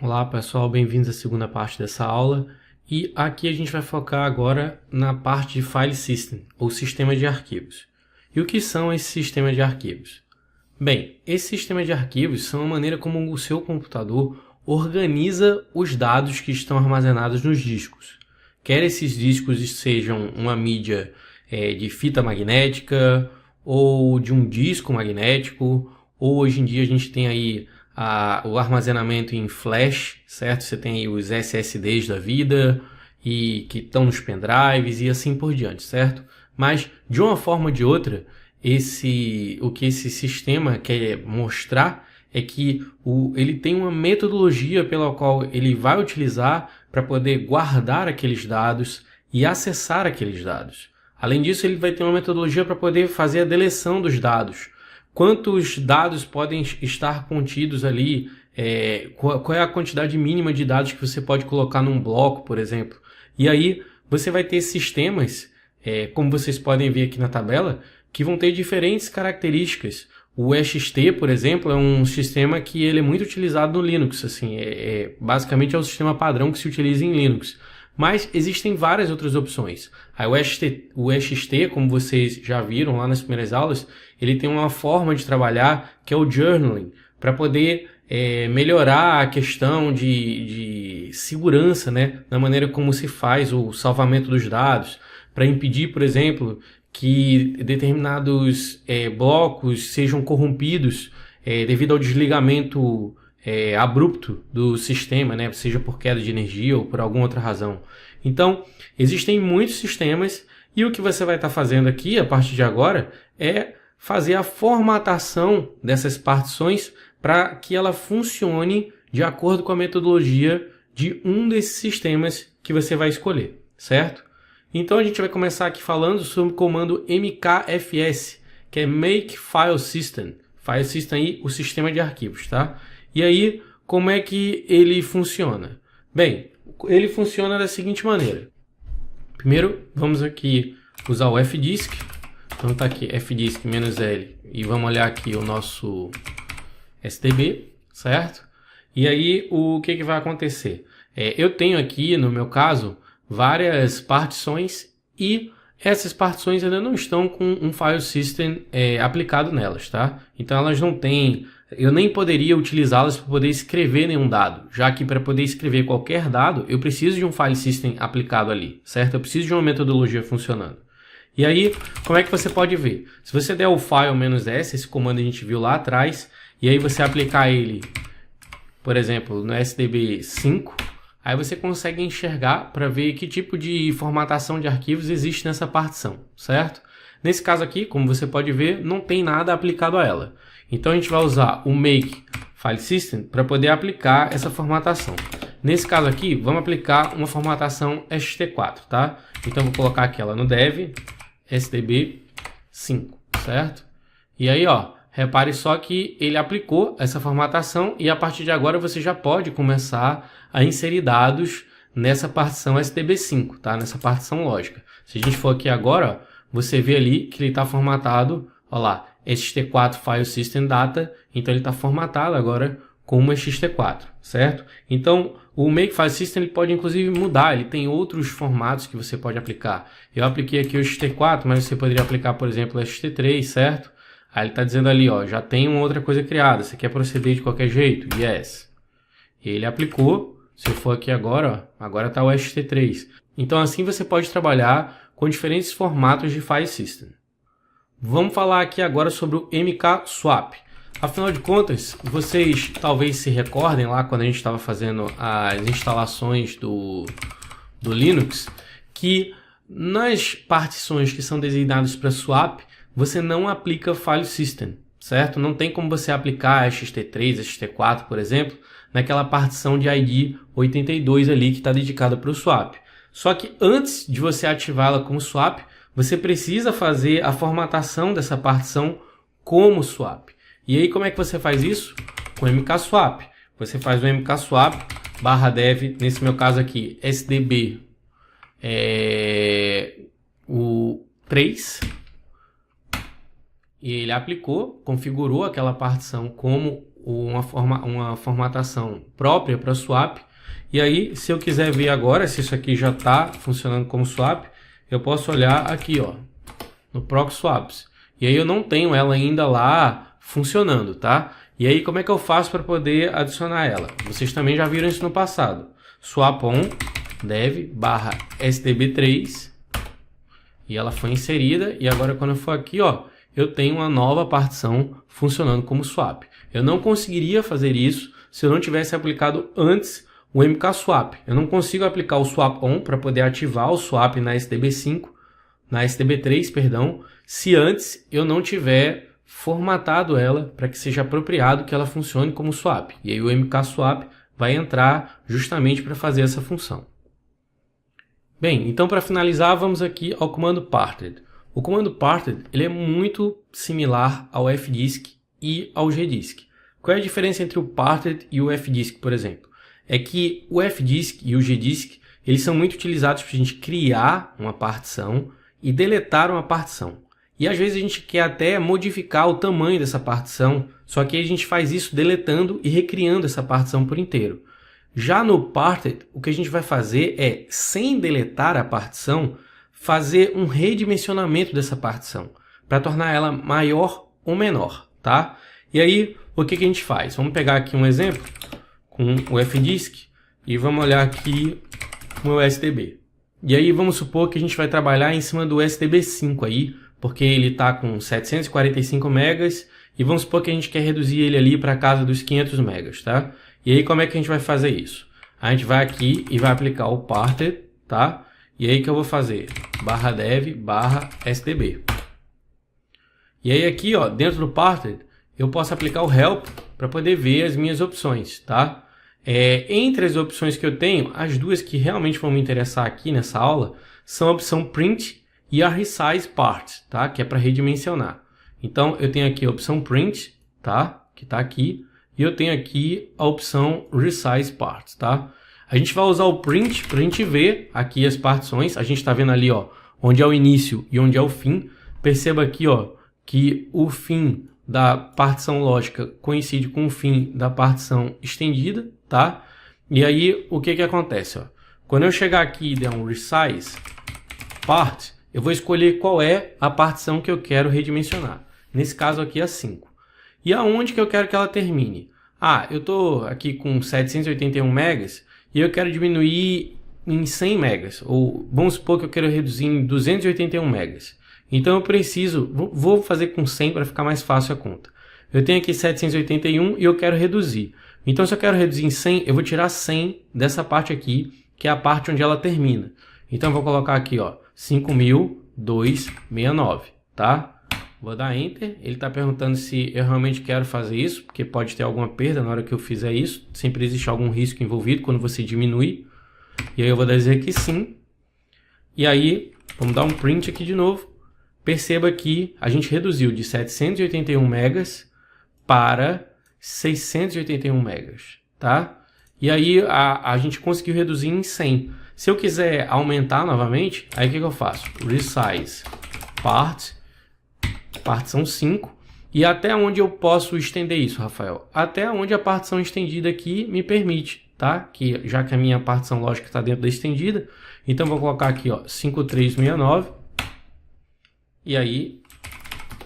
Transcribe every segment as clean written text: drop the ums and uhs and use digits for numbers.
Olá pessoal, bem-vindos à segunda parte dessa aula e aqui a gente vai focar agora na parte de File System, ou sistema de arquivos. E o que são esses sistemas de arquivos? Bem, esses sistemas de arquivos são a maneira como o seu computador organiza os dados que estão armazenados nos discos. Quer esses discos sejam uma mídia de fita magnética ou de um disco magnético, ou hoje em dia a gente tem aí o armazenamento em flash, certo? Você tem aí os SSDs da vida e que estão nos pendrives e assim por diante, certo? Mas de uma forma ou de outra, o que esse sistema quer mostrar é que ele tem uma metodologia pela qual ele vai utilizar para poder guardar aqueles dados e acessar aqueles dados. Além disso, ele vai ter uma metodologia para poder fazer a deleção dos dados. Quantos dados podem estar contidos ali? Qual é a quantidade mínima de dados que você pode colocar num bloco, por exemplo? E aí você vai ter sistemas, como vocês podem ver aqui na tabela, que vão ter diferentes características. O EXT, por exemplo, é um sistema que ele é muito utilizado no Linux. Assim, basicamente é o sistema padrão que se utiliza em Linux. Mas existem várias outras opções. Aí o EXT, como vocês já viram lá nas primeiras aulas, ele tem uma forma de trabalhar que é o journaling, para poder melhorar a questão de segurança, né, na maneira como se faz o salvamento dos dados, para impedir, por exemplo, que determinados blocos sejam corrompidos devido ao desligamento abrupto do sistema, né? Seja por queda de energia ou por alguma outra razão. Então, existem muitos sistemas e o que você vai estar fazendo aqui, a partir de agora, é fazer a formatação dessas partições para que ela funcione de acordo com a metodologia de um desses sistemas que você vai escolher, certo? Então, a gente vai começar aqui falando sobre o comando mkfs, que é Make File System. File System aí, o sistema de arquivos, tá? E aí, como é que ele funciona? Bem, ele funciona da seguinte maneira. Primeiro, vamos aqui usar o fdisk. Então tá aqui fdisk -l e vamos olhar aqui o nosso STB, certo? E aí, o que vai acontecer? Eu tenho aqui, no meu caso, várias partições e essas partições ainda não estão com um file system aplicado nelas, tá? Então elas não têm... Eu nem poderia utilizá-las para poder escrever nenhum dado, já que para poder escrever qualquer dado, eu preciso de um file system aplicado ali, certo? Eu preciso de uma metodologia funcionando. E aí, como é que você pode ver? Se você der o file -s, esse comando a gente viu lá atrás, e aí você aplicar ele, por exemplo, no SDB5, aí você consegue enxergar para ver que tipo de formatação de arquivos existe nessa partição, certo? Nesse caso aqui, como você pode ver, não tem nada aplicado a ela. Então a gente vai usar o Make File System para poder aplicar essa formatação. Nesse caso aqui, vamos aplicar uma formatação ST4, tá? Então vou colocar aqui ela no dev SDB5, certo? E aí, ó, repare só que ele aplicou essa formatação e a partir de agora você já pode começar a inserir dados nessa partição STB5, tá? Nessa partição lógica. Se a gente for aqui agora, ó, você vê ali que ele está formatado, ó lá, ST4 File System Data, então ele está formatado agora como ST4, certo? Então, o Make File System ele pode inclusive mudar, ele tem outros formatos que você pode aplicar. Eu apliquei aqui o ST4, mas você poderia aplicar, por exemplo, o ST3, certo? Aí ele está dizendo ali, ó, já tem uma outra coisa criada, você quer proceder de qualquer jeito? Yes. Ele aplicou, se eu for aqui agora, ó, agora está o ST3. Então assim você pode trabalhar com diferentes formatos de File System. Vamos falar aqui agora sobre o mkswap. Afinal de contas, vocês talvez se recordem lá quando a gente estava fazendo as instalações do Linux, que nas partições que são designadas para swap, você não aplica file system, certo? Não tem como você aplicar ST3, ST4, por exemplo, naquela partição de ID 82 ali que está dedicada para o swap. Só que antes de você ativá-la como swap, você precisa fazer a formatação dessa partição como swap. E aí como é que você faz isso? Com mkswap. Você faz o mkswap /dev, nesse meu caso aqui, SDB o 3, e ele aplicou, configurou aquela partição como uma formatação própria para swap. E aí, se eu quiser ver agora se isso aqui já está funcionando como swap, eu posso olhar aqui, ó, no Proc Swaps. E aí eu não tenho ela ainda lá funcionando, tá? E aí como é que eu faço para poder adicionar ela? Vocês também já viram isso no passado. Swap on dev barra sdb3 e ela foi inserida. E agora quando eu for aqui, ó, eu tenho uma nova partição funcionando como swap. Eu não conseguiria fazer isso se eu não tivesse aplicado antes o mkswap. Eu não consigo aplicar o swap on para poder ativar o swap na SDB5, na SDB3, perdão, se antes eu não tiver formatado ela para que seja apropriado que ela funcione como swap. E aí o mkswap vai entrar justamente para fazer essa função. Bem, então para finalizar, vamos aqui ao comando parted. O comando parted ele é muito similar ao fdisk e ao gdisk. Qual é a diferença entre o parted e o fdisk, por exemplo? É que o fdisk e o gdisk eles são muito utilizados para a gente criar uma partição e deletar uma partição. E às vezes a gente quer até modificar o tamanho dessa partição, só que a gente faz isso deletando e recriando essa partição por inteiro. Já no parted, o que a gente vai fazer é, sem deletar a partição, fazer um redimensionamento dessa partição, para tornar ela maior ou menor, tá? E aí, o que a gente faz? Vamos pegar aqui um exemplo com o fdisk e vamos olhar aqui o meu SDB. E aí vamos supor que a gente vai trabalhar em cima do SDB5 aí, porque ele está com 745 megas e vamos supor que a gente quer reduzir ele ali para casa dos 500 megas, tá? E aí como é que a gente vai fazer isso? A gente vai aqui e vai aplicar o parted, tá? E aí que eu vou fazer? Barra dev, barra SDB. E aí aqui, ó, dentro do parted, eu posso aplicar o help para poder ver as minhas opções, tá? Entre as opções que eu tenho, as duas que realmente vão me interessar aqui nessa aula são a opção print e a resize part, tá? Que é para redimensionar. Então eu tenho aqui a opção print, tá? Que está aqui. E eu tenho aqui a opção resize part, tá? A gente vai usar o print para a gente ver aqui as partições. A gente está vendo ali, ó, onde é o início e onde é o fim. Perceba aqui, ó, que o fim da partição lógica coincide com o fim da partição estendida, tá? E aí, o que acontece, ó? Quando eu chegar aqui e der um resize part, eu vou escolher qual é a partição que eu quero redimensionar. Nesse caso aqui, a 5. E aonde que eu quero que ela termine? Ah, eu estou aqui com 781 megas e eu quero diminuir em 100 megas. Ou vamos supor que eu quero reduzir em 281 megas. Então eu preciso, vou fazer com 100 para ficar mais fácil a conta. Eu tenho aqui 781 e eu quero reduzir. Então se eu quero reduzir em 100, eu vou tirar 100 dessa parte aqui, que é a parte onde ela termina. Então eu vou colocar aqui, ó, 5.269, tá? Vou dar Enter. Ele está perguntando se eu realmente quero fazer isso, porque pode ter alguma perda na hora que eu fizer isso. Sempre existe algum risco envolvido quando você diminui. E aí eu vou dizer que sim. E aí, vamos dar um print aqui de novo. Perceba que a gente reduziu de 781 megas para 681 megas, tá? E aí a gente conseguiu reduzir em 100. Se eu quiser aumentar novamente, aí o que eu faço? Resize part, partição 5. E até onde eu posso estender isso, Rafael? Até onde a partição estendida aqui me permite, tá? Que, já que a minha partição lógica está dentro da estendida, então vou colocar aqui, ó, 5369. E aí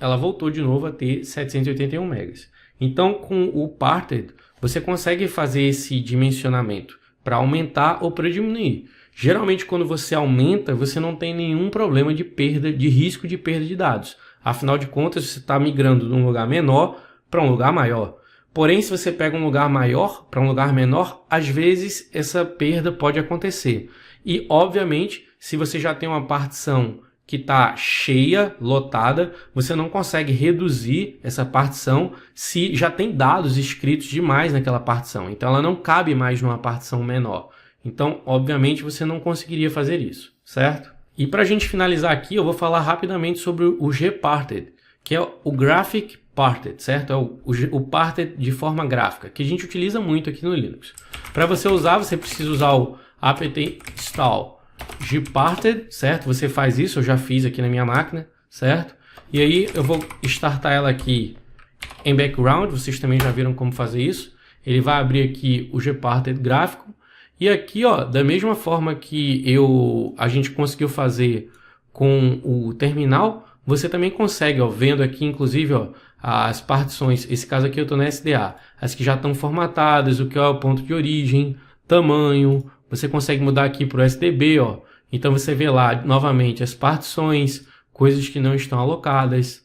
ela voltou de novo a ter 781 megas. Então com o parted você consegue fazer esse dimensionamento para aumentar ou para diminuir. Geralmente quando você aumenta, você não tem nenhum problema de perda, de risco de perda de dados. Afinal de contas, você está migrando de um lugar menor para um lugar maior. Porém, se você pega um lugar maior para um lugar menor, às vezes essa perda pode acontecer. E, obviamente, se você já tem uma partição que está cheia, lotada, você não consegue reduzir essa partição se já tem dados escritos demais naquela partição. Então, ela não cabe mais numa partição menor. Então, obviamente, você não conseguiria fazer isso, certo? E para a gente finalizar aqui, eu vou falar rapidamente sobre o gparted, que é o graphic parted, certo? É o parted de forma gráfica, que a gente utiliza muito aqui no Linux. Para você usar, você precisa usar o apt install gparted, certo? Você faz isso, eu já fiz aqui na minha máquina, certo? E aí eu vou startar ela aqui Em background, vocês também já viram como fazer isso. Ele vai abrir aqui o Gparted gráfico. E aqui, ó, da mesma forma que a gente conseguiu fazer com o terminal, você também consegue, ó, vendo aqui, inclusive, ó, as partições. Esse caso aqui eu estou na SDA. As que já estão formatadas, o que é o ponto de origem, tamanho. Você consegue mudar aqui para o SDB, ó. Então você vê lá, novamente, as partições, coisas que não estão alocadas.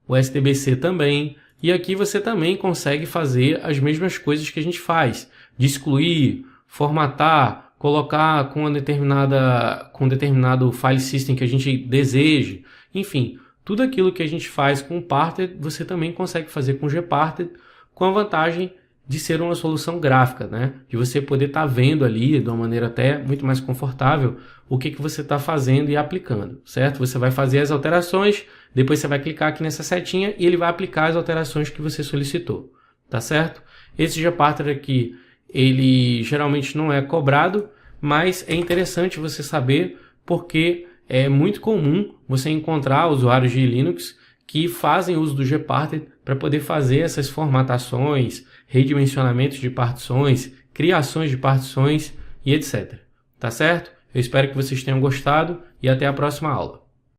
O SDBC também. E aqui você também consegue fazer as mesmas coisas que a gente faz. De excluir, formatar, colocar com determinado file system que a gente deseje. Enfim, tudo aquilo que a gente faz com o Parted, você também consegue fazer com o Gparted, com a vantagem de ser uma solução gráfica, né? De você poder estar vendo ali, de uma maneira até muito mais confortável, o que você está fazendo e aplicando, certo? Você vai fazer as alterações, depois você vai clicar aqui nessa setinha e ele vai aplicar as alterações que você solicitou, tá certo? Esse Gparted aqui, ele geralmente não é cobrado, mas é interessante você saber porque é muito comum você encontrar usuários de Linux que fazem uso do Gparted para poder fazer essas formatações, redimensionamentos de partições, criações de partições e etc. Tá certo? Eu espero que vocês tenham gostado e até a próxima aula.